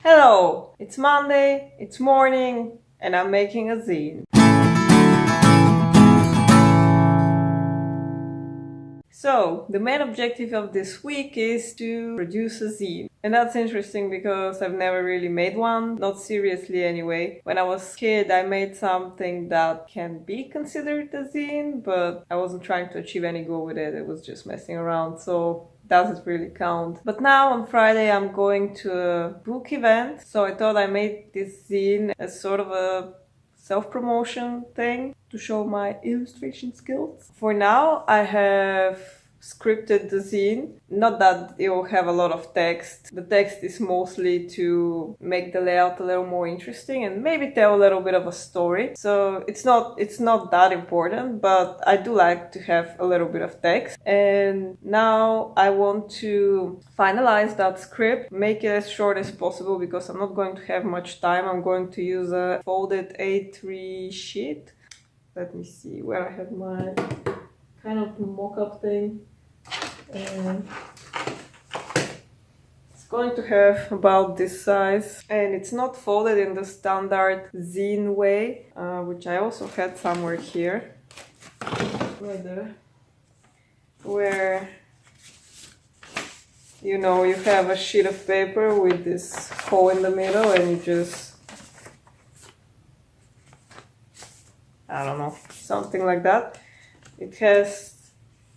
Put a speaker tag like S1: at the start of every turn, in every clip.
S1: Hello! It's Monday, it's morning, and I'm making a zine. So, the main objective of this week is to produce a zine. And that's interesting because I've never really made one, not seriously anyway. When I was a kid, I made something that can be considered a zine, but I wasn't trying to achieve any goal with it, it was just messing around, so doesn't really count. But now on Friday I'm going to a book event, so I thought I made this zine as sort of a self-promotion thing to show my illustration skills. For now, I have scripted the zine. Not that it will have a lot of text. The text is mostly to make the layout a little more interesting and maybe tell a little bit of a story. So it's not that important, but I do like to have a little bit of text. And now I want to finalize that script, make it as short as possible because I'm not going to have much time. I'm going to use a folded A3 sheet. Let me see where I have my kind of mock-up thing. And it's going to have about this size, and it's not folded in the standard zine way, which I also had somewhere here, where you have a sheet of paper with this hole in the middle and you just, I don't know, something like that. It has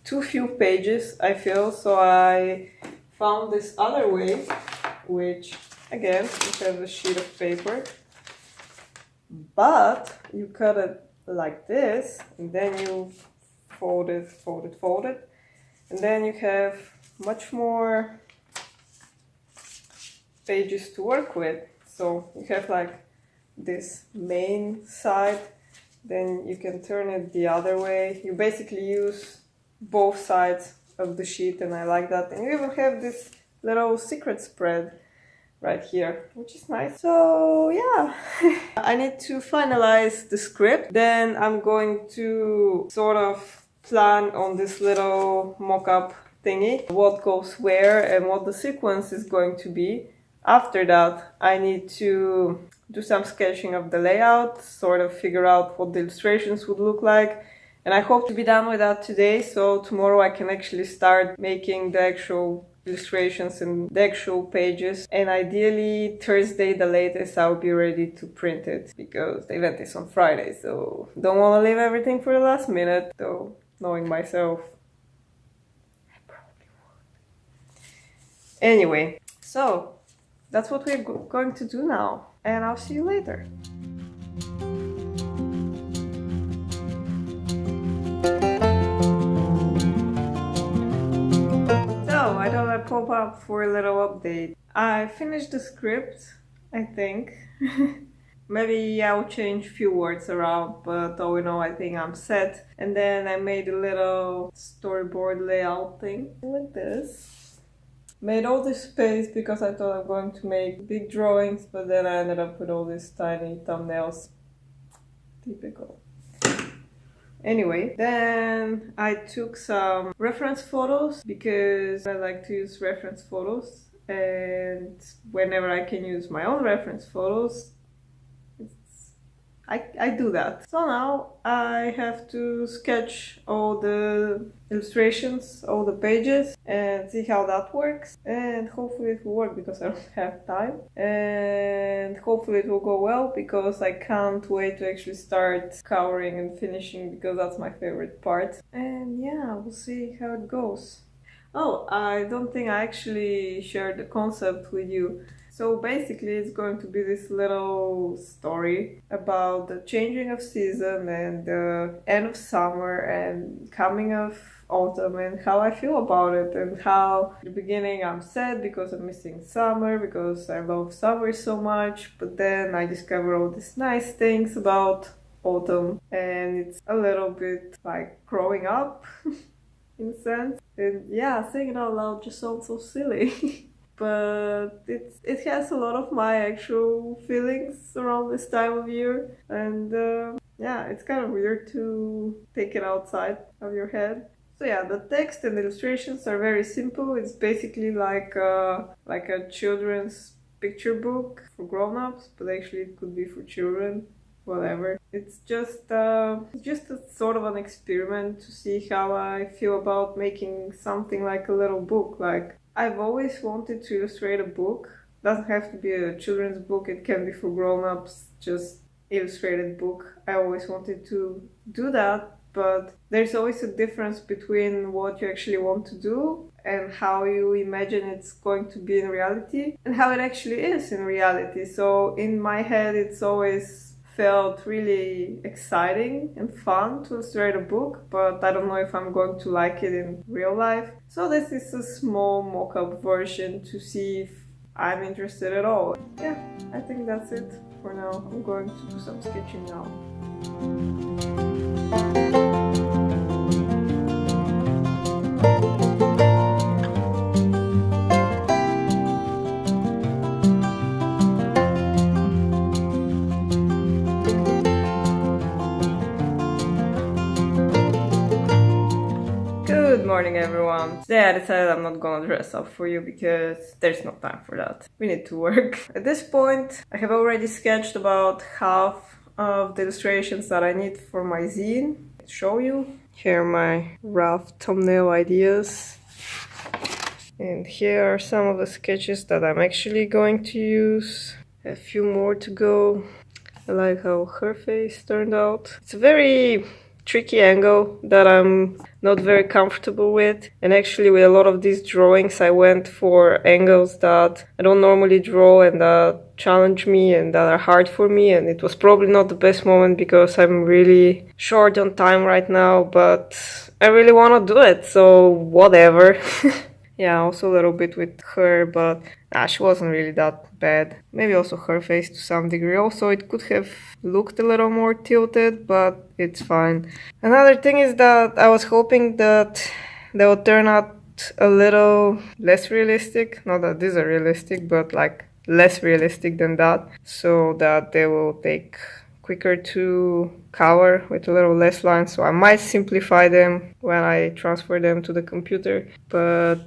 S1: too few pages, I feel, so I found this other way, which again, you have a sheet of paper, but you cut it like this, and then you fold it, and then you have much more pages to work with. So you have like this main side, then you can turn it the other way. You basically use both sides of the sheet, and I like that. And you even have this little secret spread right here, which is nice. So yeah, I need to finalize the script. Then I'm going to sort of plan on this little mock-up thingy, what goes where and what the sequence is going to be. After that, I need to do some sketching of the layout, sort of figure out what the illustrations would look like. And I hope to be done with that today, so tomorrow I can actually start making the actual illustrations and the actual pages. And ideally, Thursday, the latest, I'll be ready to print it, because the event is on Friday, so don't want to leave everything for the last minute, though knowing myself, I probably would. Anyway, so that's what we're going to do now, and I'll see you later. I thought I'd pop up for a little update. I finished the script, I think. Maybe I'll change a few words around, but all in all, I think I'm set. And then I made a little storyboard layout thing like this. Made all this space because I thought I'm going to make big drawings, but then I ended up with all these tiny thumbnails. Typical. Anyway, then I took some reference photos because I like to use reference photos, and whenever I can use my own reference photos, I do that. So now I have to sketch all the illustrations, all the pages, and see how that works. And hopefully it will work because I don't have time. And hopefully it will go well because I can't wait to actually start coloring and finishing, because that's my favorite part. And yeah, we'll see how it goes. Oh, I don't think I actually shared the concept with you. So basically it's going to be this little story about the changing of season and the end of summer and coming of autumn, and how I feel about it, and how in the beginning I'm sad because I'm missing summer, because I love summer so much, but then I discover all these nice things about autumn, and it's a little bit like growing up in a sense. And yeah, saying it out loud just sounds so silly. But it has a lot of my actual feelings around this time of year, and yeah, it's kind of weird to take it outside of your head. So yeah, the text and illustrations are very simple. It's basically like a children's picture book for grown-ups, but actually it could be for children, whatever. It's just a sort of an experiment to see how I feel about making something like a little book. Like, I've always wanted to illustrate a book. Doesn't have to be a children's book, it can be for grown-ups, just illustrated book. I always wanted to do that, but there's always a difference between what you actually want to do and how you imagine it's going to be in reality and how it actually is in reality. So in my head, it's always felt really exciting and fun to illustrate a book, but I don't know if I'm going to like it in real life. So this is a small mock-up version to see if I'm interested at all. Yeah, I think that's it for now. I'm going to do some sketching now. Good morning, everyone. Today I decided I'm not gonna dress up for you because there's no time for that. We need to work. At this point, I have already sketched about half of the illustrations that I need for my zine. I'll show you. Here are my rough thumbnail ideas. And here are some of the sketches that I'm actually going to use. A few more to go. I like how her face turned out. It's a very tricky angle that I'm not very comfortable with, and actually with a lot of these drawings I went for angles that I don't normally draw and that challenge me and that are hard for me, and it was probably not the best moment because I'm really short on time right now, but I really want to do it, so whatever. Yeah, also a little bit with her, but she wasn't really that bad. Maybe also her face to some degree. Also, it could have looked a little more tilted, but it's fine. Another thing is that I was hoping that they would turn out a little less realistic. Not that these are realistic, but like less realistic than that, so that they will take quicker to color with a little less lines. So I might simplify them when I transfer them to the computer, but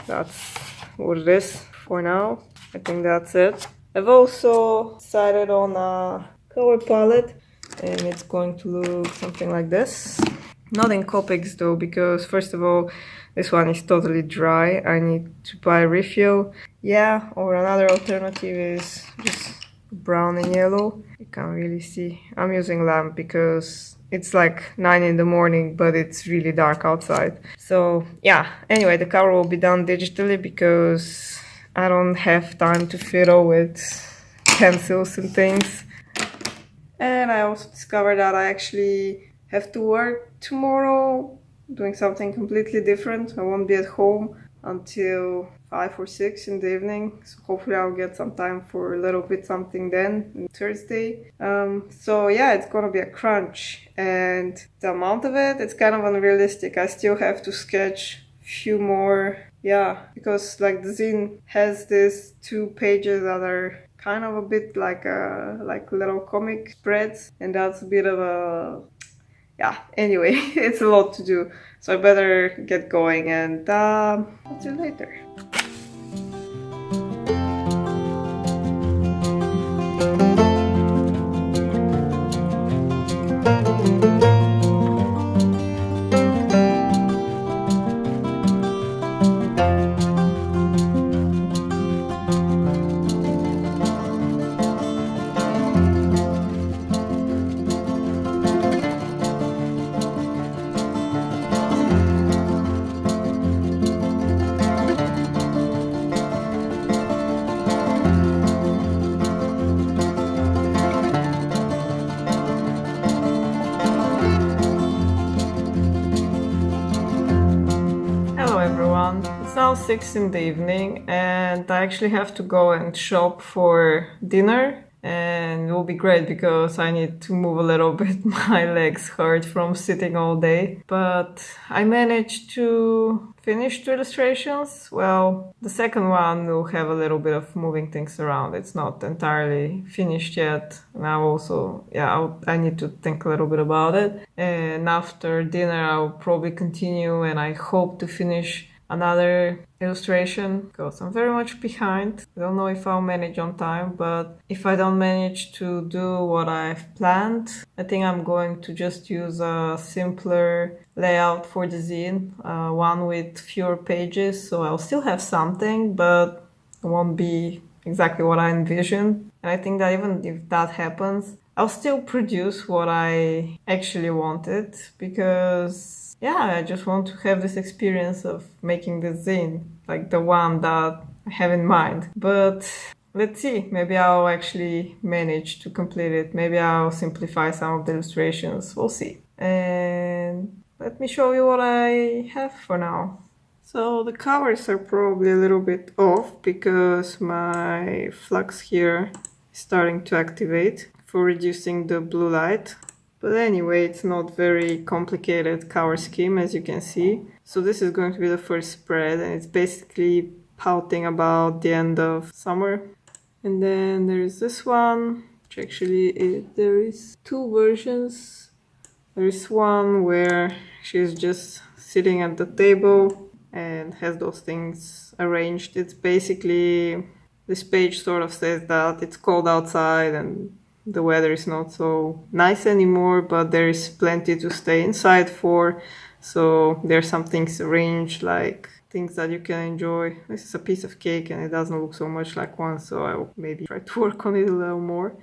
S1: that's what it is for now. I think that's it. I've also decided on a color palette, and it's going to look something like this. Not in Copics though, because first of all, this one is totally dry. I need to buy a refill. Yeah, or another alternative is just brown and yellow. You can't really see. I'm using lamp because it's like 9 in the morning, but it's really dark outside. So yeah, anyway, the cover will be done digitally because I don't have time to fiddle with pencils and things. And I also discovered that I actually have to work tomorrow, doing something completely different. I won't be at home until 5 or 6 in the evening, so hopefully I'll get some time for a little bit something then on Thursday. So yeah, it's gonna be a crunch, and the amount of it, it's kind of unrealistic. I still have to sketch a few more, yeah, because like the zine has these 2 pages that are kind of a bit like little comic spreads, and that's a bit of a, yeah, anyway, it's a lot to do, so I better get going, and I'll see you later. It's now 6 in the evening, and I actually have to go and shop for dinner, and it will be great because I need to move a little bit. My legs hurt from sitting all day, but I managed to finish 2 illustrations. Well, the second one will have a little bit of moving things around. It's not entirely finished yet. Now also, yeah, I need to think a little bit about it. And after dinner, I'll probably continue, and I hope to finish another illustration because I'm very much behind. I don't know if I'll manage on time, but if I don't manage to do what I've planned, I think I'm going to just use a simpler layout for the zine, one with fewer pages, so I'll still have something, but it won't be exactly what I envisioned. And I think that even if that happens, I'll still produce what I actually wanted, because yeah, I just want to have this experience of making the zine, like the one that I have in mind. But let's see, maybe I'll actually manage to complete it. Maybe I'll simplify some of the illustrations. We'll see. And let me show you what I have for now. So the colors are probably a little bit off because my flux here is starting to activate for reducing the blue light. But anyway, it's not very complicated color scheme, as you can see. So this is going to be the first spread, and it's basically pouting about the end of summer. And then there is this one, which actually there is two versions. There is one where she's just sitting at the table and has those things arranged. It's basically, this page sort of says that it's cold outside and the weather is not so nice anymore, but there is plenty to stay inside for. So there's some things arranged, like things that you can enjoy. This is a piece of cake and it doesn't look so much like one, so I'll maybe try to work on it a little more.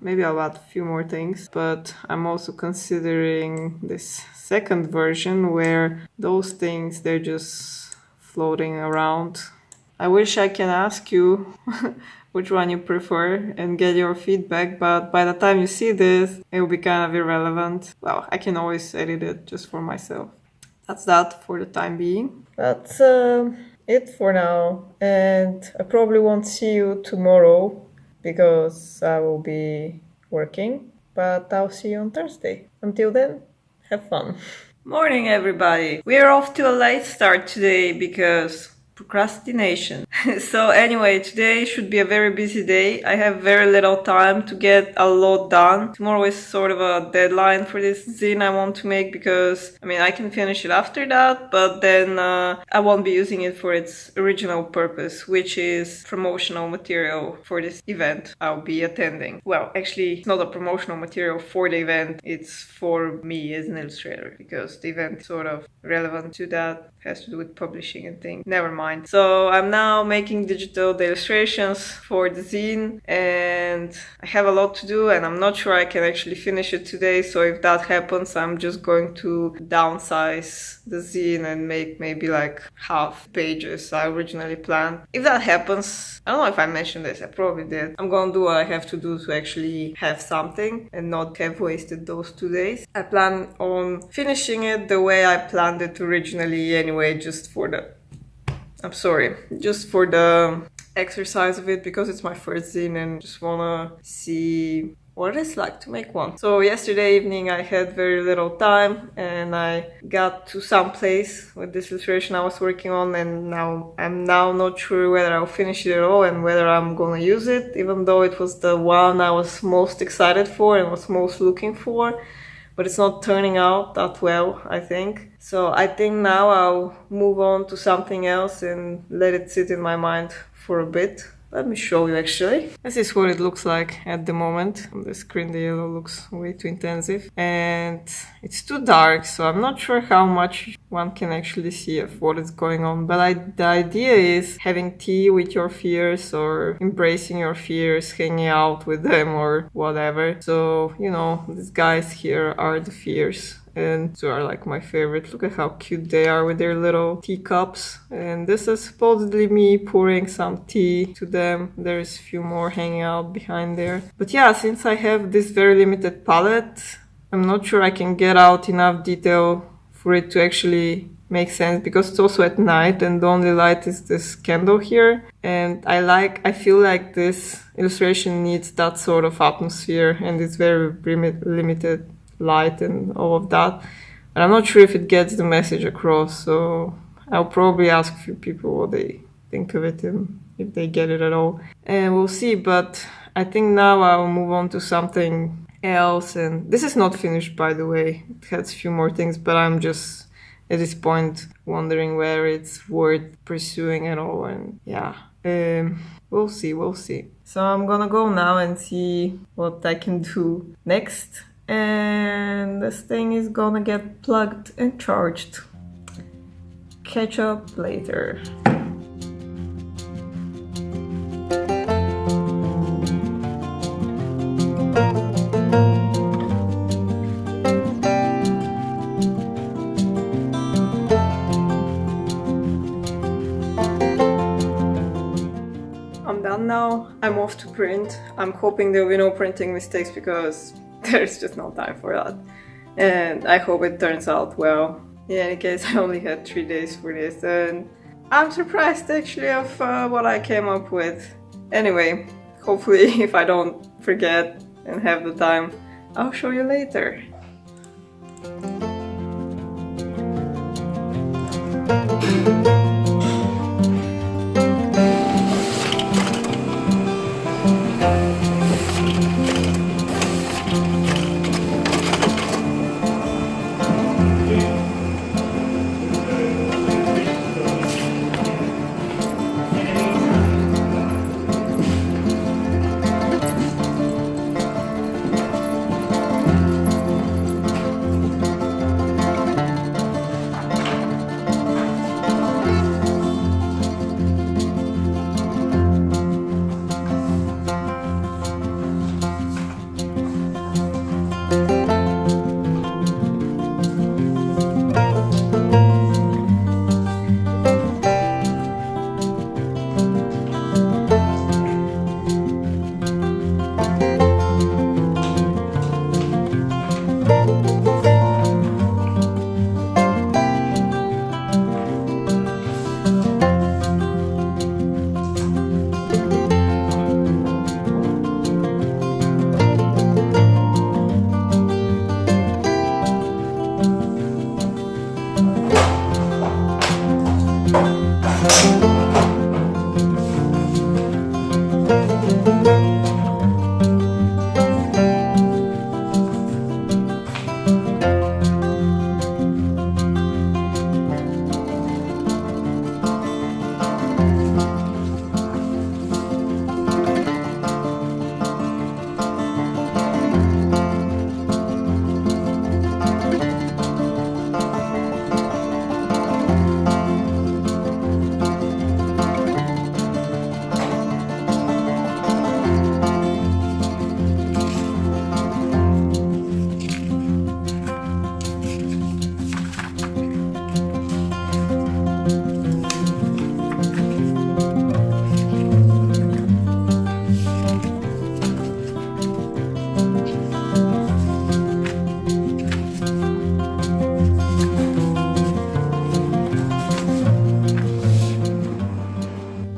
S1: Maybe I'll add a few more things, but I'm also considering this second version where those things, they're just floating around. I wish I can ask you which one you prefer and get your feedback, but by the time you see this, it will be kind of irrelevant. Well, I can always edit it just for myself. That's that for the time being. That's it for now, and I probably won't see you tomorrow because I will be working, but I'll see you on Thursday. Until then, have fun. Morning, everybody. We are off to a late start today because procrastination. So anyway, today should be a very busy day. I have very little time to get a lot done. Tomorrow is sort of a deadline for this zine I want to make because, I mean, I can finish it after that, but then I won't be using it for its original purpose, which is promotional material for this event I'll be attending. Well, actually, it's not a promotional material for the event, it's for me as an illustrator, because the event is sort of relevant to that, has to do with publishing and things. Never mind. So I'm now making digital illustrations for the zine, and I have a lot to do and I'm not sure I can actually finish it today. So if that happens, I'm just going to downsize the zine and make maybe like half pages I originally planned. If that happens, I don't know if I mentioned this, I probably did. I'm gonna do what I have to do to actually have something and not have wasted those 2 days. I plan on finishing it the way I planned it originally anyway, just for the exercise of it, because it's my first zine and just wanna see what it's like to make one. So yesterday evening I had very little time and I got to some place with this illustration I was working on, and now I'm not sure whether I'll finish it at all and whether I'm gonna use it, even though it was the one I was most excited for and was most looking for. But it's not turning out that well, I think. So I think now I'll move on to something else and let it sit in my mind for a bit. Let me show you actually. This is what it looks like at the moment. On the screen the yellow looks way too intensive and it's too dark, so I'm not sure how much one can actually see of what is going on. But the idea is having tea with your fears or embracing your fears, hanging out with them or whatever. So, you know, these guys here are the fears. And these are like my favorite. Look at how cute they are with their little teacups. And this is supposedly me pouring some tea to them. There's a few more hanging out behind there. But yeah, since I have this very limited palette, I'm not sure I can get out enough detail for it to actually make sense, because it's also at night and the only light is this candle here. And I feel like this illustration needs that sort of atmosphere and it's very limited light and all of that, and I'm not sure if it gets the message across, so I'll probably ask a few people what they think of it and if they get it at all, and we'll see. But I think now I'll move on to something else, and this is not finished, by the way. It has a few more things, but I'm just at this point wondering whether it's worth pursuing at all. And yeah, we'll see. So I'm gonna go now and see what I can do next. And this thing is gonna get plugged and charged. Catch up later. I'm done now. I'm off to print. I'm hoping there will be no printing mistakes because there's just no time for that. And I hope it turns out well. In any case, I only had 3 days for this and I'm surprised actually of what I came up with. Anyway, hopefully if I don't forget and have the time, I'll show you later.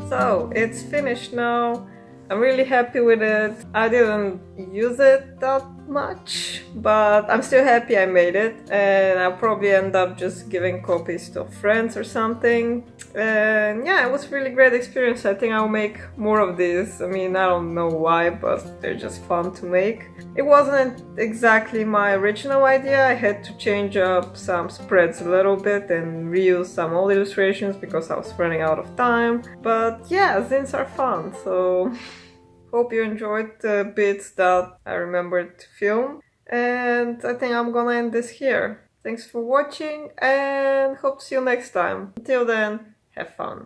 S1: So it's finished now. I'm really happy with it. I didn't use it that much, but I'm still happy I made it, and I'll probably end up just giving copies to friends or something. And yeah, it was a really great experience. I think I'll make more of these. I mean, I don't know why, but they're just fun to make. It wasn't exactly my original idea. I had to change up some spreads a little bit and reuse some old illustrations because I was running out of time. But yeah, zines are fun, so hope you enjoyed the bits that I remembered to film. And I think I'm gonna end this here. Thanks for watching and hope to see you next time. Until then, have fun.